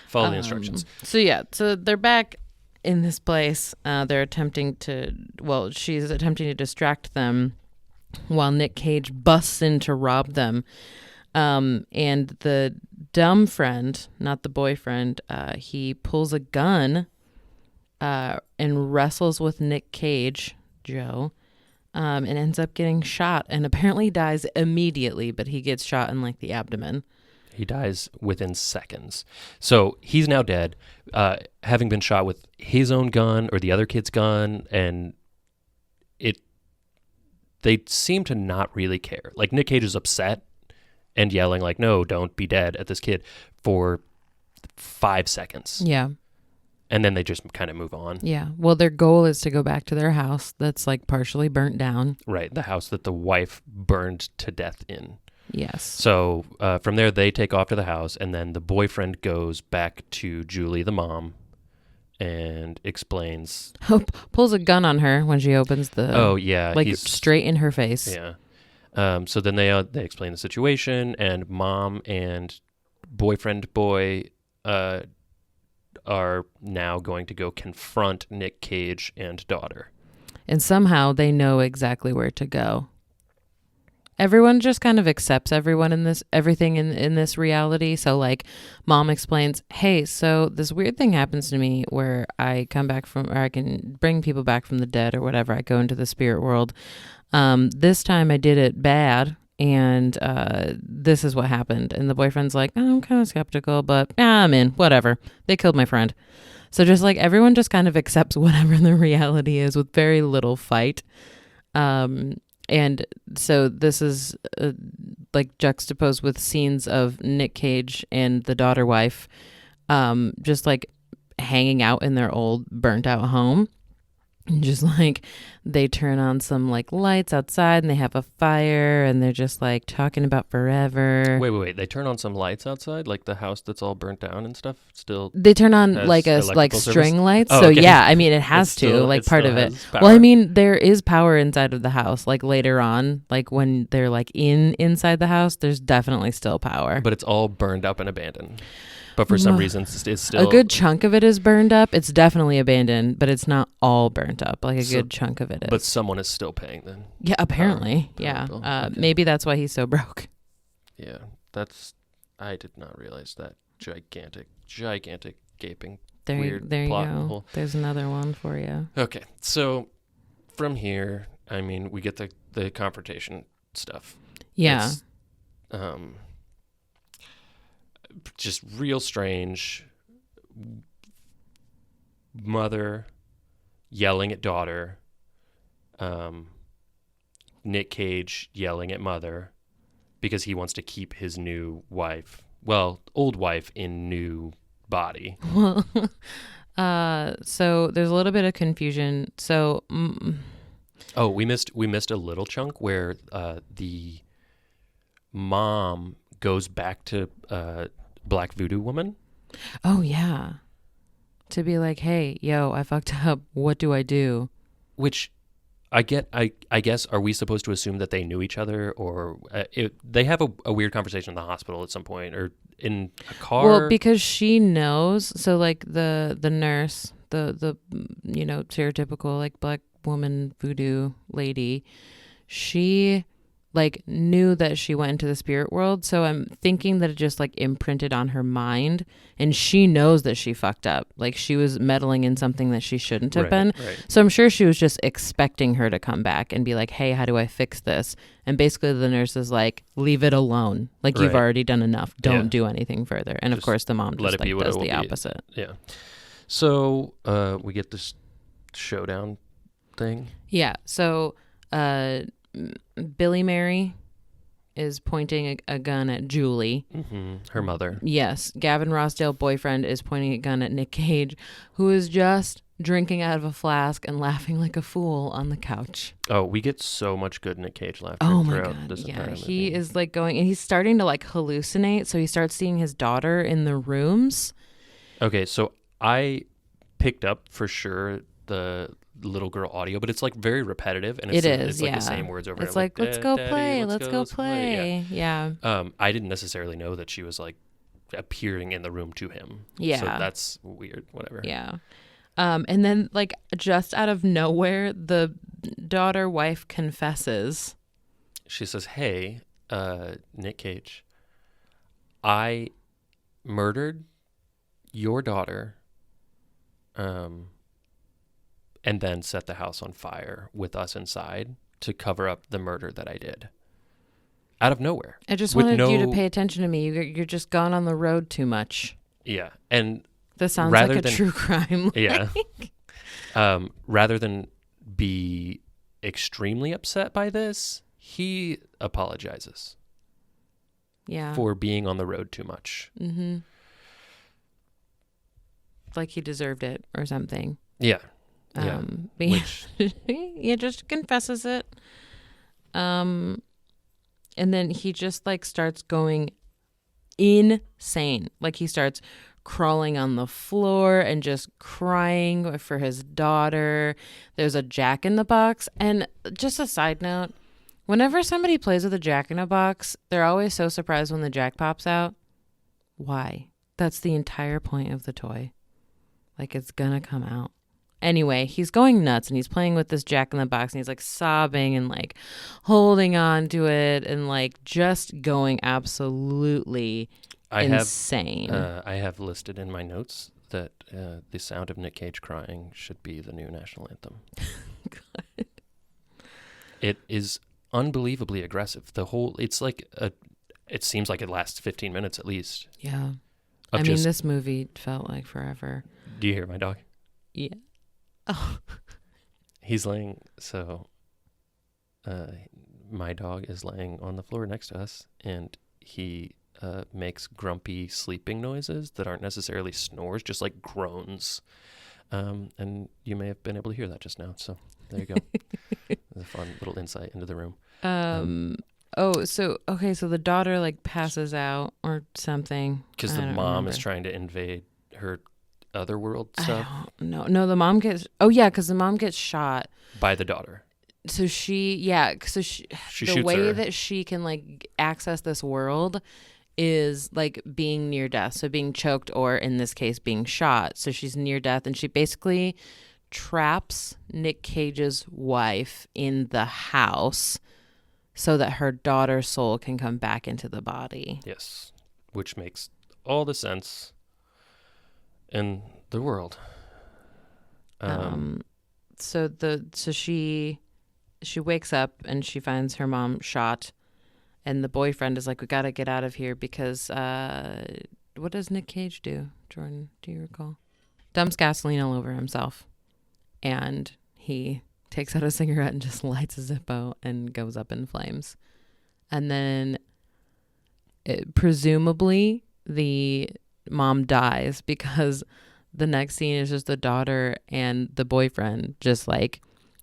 Follow the instructions. So they're back in this place. She's attempting to distract them while Nic Cage busts in to rob them. And the dumb friend, not the boyfriend, he pulls a gun and wrestles with Nic Cage, Joe, and ends up getting shot and apparently dies immediately, but he gets shot in like the abdomen. He dies within seconds. So he's now dead, having been shot with his own gun or the other kid's gun, and they seem to not really care. Like, Nic Cage is upset and yelling, like, no, don't be dead at this kid for 5 seconds. Yeah. And then they just kind of move on. Yeah. Well, their goal is to go back to their house that's, like, partially burnt down. Right. The house that the wife burned to death in. Yes. So from there, they take off to the house, and then the boyfriend goes back to Julie, the mom, and explains. Pulls a gun on her when she opens the. Oh yeah, like straight in her face. Yeah. So then they explain the situation, and mom and boyfriend boy are now going to go confront Nic Cage and daughter. And somehow they know exactly where to go. Everyone just kind of accepts everything in this reality. So like mom explains, hey, so this weird thing happens to me where I come back from, or I can bring people back from the dead or whatever. I go into the spirit world. This time I did it bad, and this is what happened. And the boyfriend's like, oh, I'm kind of skeptical, but I'm in, whatever. They killed my friend. So just like everyone just kind of accepts whatever the reality is with very little fight. And so this is like juxtaposed with scenes of Nic Cage and the daughter wife just like hanging out in their old burnt out home. And just like they turn on some like lights outside and they have a fire and they're just like talking about forever. Wait. They turn on some lights outside, like the house that's all burnt down and stuff. Still, they turn on like string lights. Oh, so okay. yeah, I mean it has to like part of it. Power. Well, I mean there is power inside of the house. Like later on, like when they're like inside the house, there's definitely still power. But it's all burned up and abandoned. But for some reason, it's still... A good chunk of it is burned up. It's definitely abandoned, but it's not all burnt up. Like a good chunk of it is. But someone is still paying then. Yeah, apparently. Okay. Maybe that's why he's so broke. Yeah, I did not realize that gigantic, gaping, weird there you plot go. hole. There's another one for you. Okay, so from here, I mean, we get the confrontation stuff. Yeah. It's, just real strange. Mother yelling at daughter. Nic Cage yelling at mother because he wants to keep his new wife, old wife, in new body. So there's a little bit of confusion. So we missed a little chunk where the mom goes back to Black Voodoo Woman. Oh yeah, to be like, hey, yo, I fucked up. What do I do? Which I guess, are we supposed to assume that they knew each other, or they have a weird conversation in the hospital at some point, or in a car? Well, because she knows. So like the nurse, the stereotypical like black woman voodoo lady, she like knew that she went into the spirit world. So I'm thinking that it just like imprinted on her mind, and she knows that she fucked up. Like she was meddling in something that she shouldn't have been. Right. So I'm sure she was just expecting her to come back and be like, hey, how do I fix this? And basically the nurse is like, leave it alone. Like you've already done enough. Don't do anything further. And just of course the mom just like does the opposite. Yeah. So we get this showdown thing. Yeah. So Billy Mary is pointing a gun at Julie. Mm-hmm. Her mother. Yes. Gavin Rossdale, boyfriend, is pointing a gun at Nic Cage, who is just drinking out of a flask and laughing like a fool on the couch. Oh, we get so much good Nic Cage laughter throughout this entire movie. He is like going, and he's starting to like hallucinate. So he starts seeing his daughter in the rooms. Okay, so I picked up for sure the little girl audio, but it's like very repetitive, and it's like the same words over and over. It's like, let's go play, let's go play. Yeah. I didn't necessarily know that she was like appearing in the room to him. Yeah. So that's weird. Whatever. Yeah. And then like just out of nowhere, the daughter wife confesses. She says, "Hey, Nic Cage, I murdered your daughter, and then set the house on fire with us inside to cover up the murder that I did." Out of nowhere. I just wanted you to pay attention to me. You're just gone on the road too much. Yeah. And this sounds like a true crime. Yeah. Rather than be extremely upset by this, he apologizes. Yeah. For being on the road too much. Mm-hmm. Like he deserved it or something. Yeah. He just confesses it. And then he just like starts going insane. Like he starts crawling on the floor and just crying for his daughter. There's a Jack in the Box. And just a side note, whenever somebody plays with a Jack in a Box, they're always so surprised when the Jack pops out. Why? That's the entire point of the toy. Like, it's gonna come out. Anyway, he's going nuts and he's playing with this Jack in the Box and he's like sobbing and like holding on to it and like just going absolutely insane. I have listed in my notes that the sound of Nic Cage crying should be the new national anthem. It is unbelievably aggressive. It seems like it lasts 15 minutes at least. Yeah. I mean, this movie felt like forever. Do you hear my dog? Yeah. Oh. He's laying, my dog is laying on the floor next to us, and he makes grumpy sleeping noises that aren't necessarily snores, just like groans. And you may have been able to hear that just now, so there you go. A fun little insight into the room. So the daughter like passes out or something. Because the mom is trying to invade her other world stuff. No, the mom gets. Oh yeah, because the mom gets shot by the daughter. So she the way her. That she can like access this world is like being near death. So being choked, or in this case, being shot. So she's near death, and she basically traps Nic Cage's wife in the house so that her daughter's soul can come back into the body. Yes, which makes all the sense in the world. So she wakes up and she finds her mom shot, and the boyfriend is like, "We got to get out of here," because what does Nic Cage do? Jordan, do you recall? Dumps gasoline all over himself, and he takes out a cigarette and just lights a Zippo and goes up in flames. And then presumably the mom dies, because the next scene is just the daughter and the boyfriend just like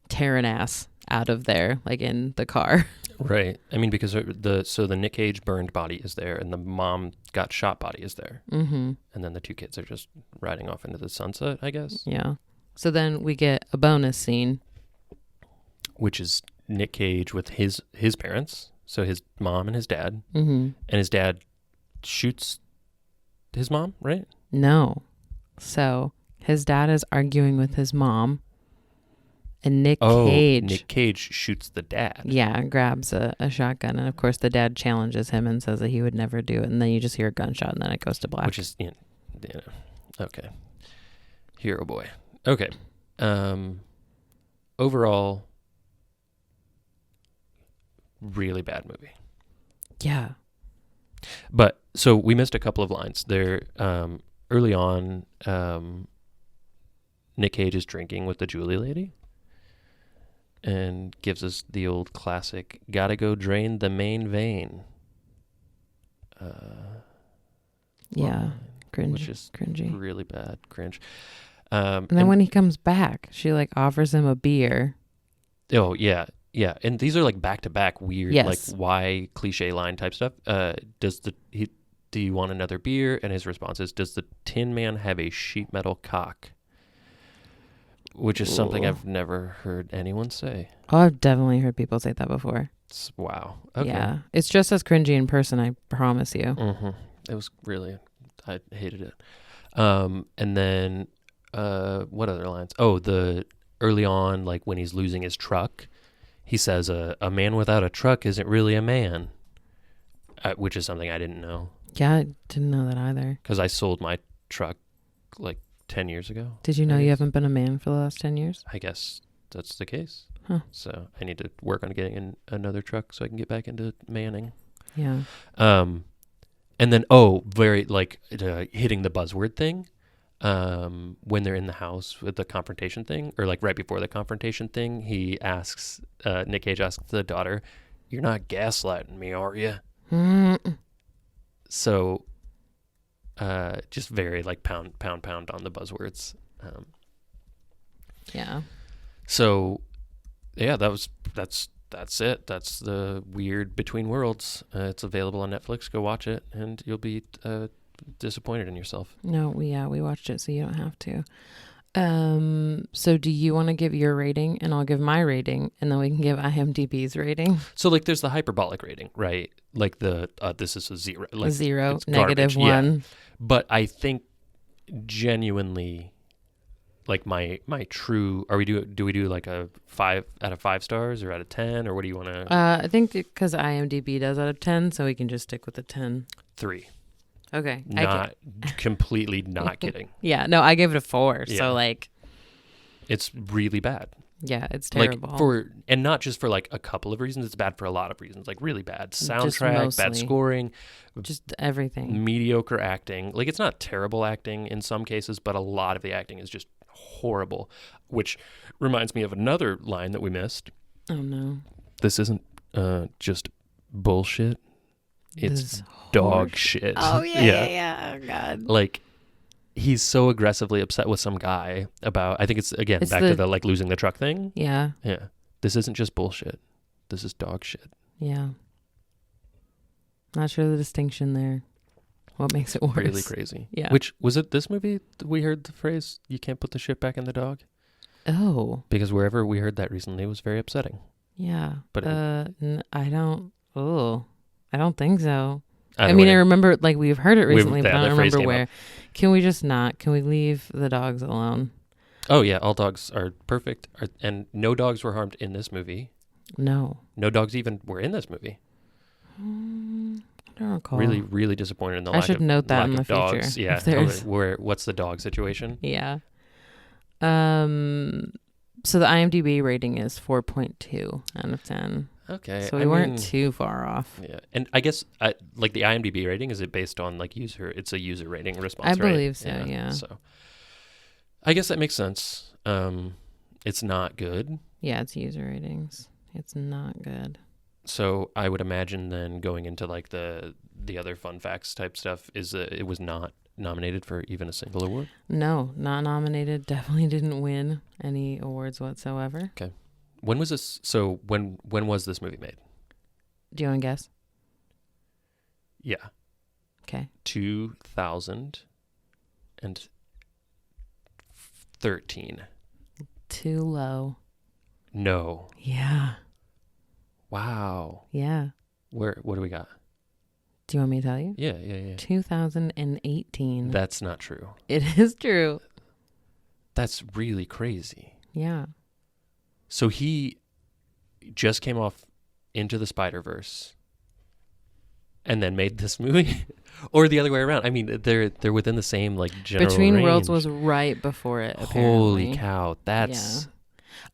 tearing ass out of there, like in the car. Right. I mean, because the Nic Cage burned body is there, and the mom got shot body is there. Mm-hmm. And then the two kids are just riding off into the sunset, I guess. Yeah. So then we get a bonus scene, which is Nic Cage with his parents, so his mom and his dad. Mm-hmm. And his dad shoots his mom, right? No. So his dad is arguing with his mom, and Nic Cage shoots the dad. Yeah, grabs a shotgun, and of course the dad challenges him and says that he would never do it, and then you just hear a gunshot, and then it goes to black. Which is, okay. Hero boy. Okay. Overall, really bad movie. Yeah. But so we missed a couple of lines there. Early on, Nic Cage is drinking with the Julie lady and gives us the old classic, "Gotta go drain the main vein." Yeah, cringe, which is cringy, really bad, cringe. And then when he comes back, she like offers him a beer. Oh yeah, yeah. And these are like back to back weird, yes. like why cliche line type stuff. Do you want another beer? And his response is, "Does the Tin Man have a sheet metal cock?" Which is something I've never heard anyone say. Oh, I've definitely heard people say that before. Wow. Okay. Yeah, it's just as cringy in person, I promise you. Mm-hmm. It was really, I hated it. And then, what other lines? Oh, the early on, like when he's losing his truck, he says, "A man without a truck isn't really a man," which is something I didn't know. Yeah, I didn't know that either. Because I sold my truck like 10 years ago. Did you know you haven't been a man for the last 10 years? I guess that's the case. Huh. So I need to work on getting another truck so I can get back into manning. Yeah. And then, very like hitting the buzzword thing. When they're in the house with the confrontation thing, or like right before the confrontation thing, he asks, Nic Cage asks the daughter, "You're not gaslighting me, are you?" Mm. So, just very like pound on the buzzwords. Yeah. So, yeah, that's it. That's the weird Between Worlds. It's available on Netflix. Go watch it, and you'll be disappointed in yourself. No, we watched it, so you don't have to. So do you want to give your rating, and I'll give my rating, and then we can give IMDb's rating? So like there's the hyperbolic rating, right? Like the this is a 0. Like, A 0, it's garbage. -1. Yeah. But I think genuinely, like my true, do we do like a 5 out of 5 stars or out of 10, or what do you want to? I think because IMDb does out of 10, so we can just stick with the 10. 3. Okay. Not completely not kidding. Yeah, no, I gave it a 4. Yeah. So like, It's really bad. yeah, it's terrible. Like and not just for like a couple of reasons. It's bad for a lot of reasons. Like really bad soundtrack, bad mostly. scoring, Just everything. mediocre acting. Like it's not terrible acting in some cases, but a lot of the acting is just horrible. Which reminds me of another line that we missed. Oh no. This isn't just bullshit. It's This dog shit. Oh yeah. Oh god. Like he's so aggressively upset with some guy about, I think it's again It's back to the like losing the truck thing. Yeah. Yeah. This isn't just bullshit. This is dog shit. Yeah. Not sure the distinction there. What makes it worse? Really crazy. Yeah. Which was it this movie that we heard the phrase, you can't put the shit back in the dog? Oh. Because wherever we heard that recently it was very upsetting. Yeah. But I don't think so. Either I mean, way, I remember, like, we've heard it recently, but I that don't phrase remember came where. up. Can we just not? Can we leave the dogs alone? Oh yeah, all dogs are perfect. And no dogs were harmed in this movie. No. No dogs even were in this movie. I don't recall. Really, really disappointed in the I lack should of note that lack in the of dogs. future, Yeah, if there's- totally. What's the dog situation? Yeah. So the IMDb rating is 4.2 out of 10. Okay. So we weren't too far off. Yeah, and I guess like the IMDb rating, is it based on like user? It's a user rating response. I right? believe so, yeah. So I guess that makes sense. It's not good. Yeah, it's user ratings. It's not good. So I would imagine then going into like the other fun facts type stuff is it was not nominated for even a single award. No, not nominated. Definitely didn't win any awards whatsoever. Okay. When was this? So when was this movie made? Do you want to guess? Yeah. Okay. 2013. Too low. No. Yeah. Wow. Yeah. What do we got? Do you want me to tell you? Yeah. 2018. That's not true. It is true. That's really crazy. Yeah. So he just came off Into the Spider-Verse and then made this movie, or the other way around. I mean, they're within the same like general Between range. Worlds was right before it. Apparently. Holy cow! That's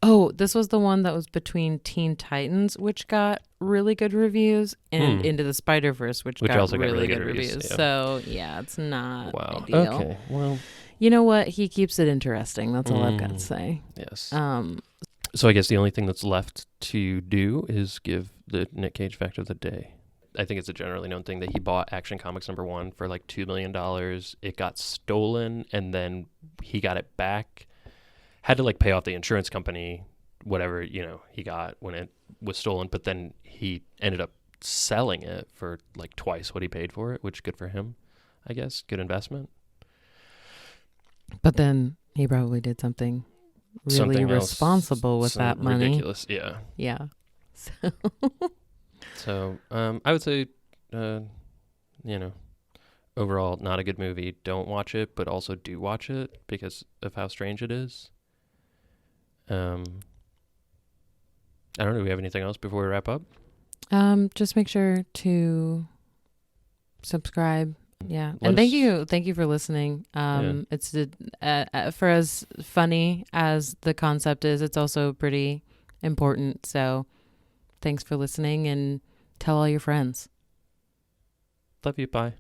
Oh, this was the one that was between Teen Titans, which got really good reviews, and Into the Spider-Verse, which got also really good reviews. Yeah. So yeah, it's not wow. ideal. Okay. Well, you know what? He keeps it interesting. That's all I've got to say. yes. So So I guess the only thing that's left to do is give the Nic Cage Fact of the Day. I think it's a generally known thing that he bought Action Comics #1 for like $2 million. It got stolen, and then he got it back. Had to like pay off the insurance company, whatever, he got when it was stolen. But then he ended up selling it for like twice what he paid for it, which good for him, I guess. Good investment. but then he probably did something really Something else, responsible with some that money. ridiculous, yeah. Yeah. So I would say, overall, not a good movie. Don't watch it, but also do watch it because of how strange it is. I don't know. Do we have anything else before we wrap up? Just make sure to subscribe. Yeah. Let And us- thank you for listening. Yeah. It's for as funny as the concept is, it's also pretty important. So thanks for listening, and tell all your friends. Love you. Bye.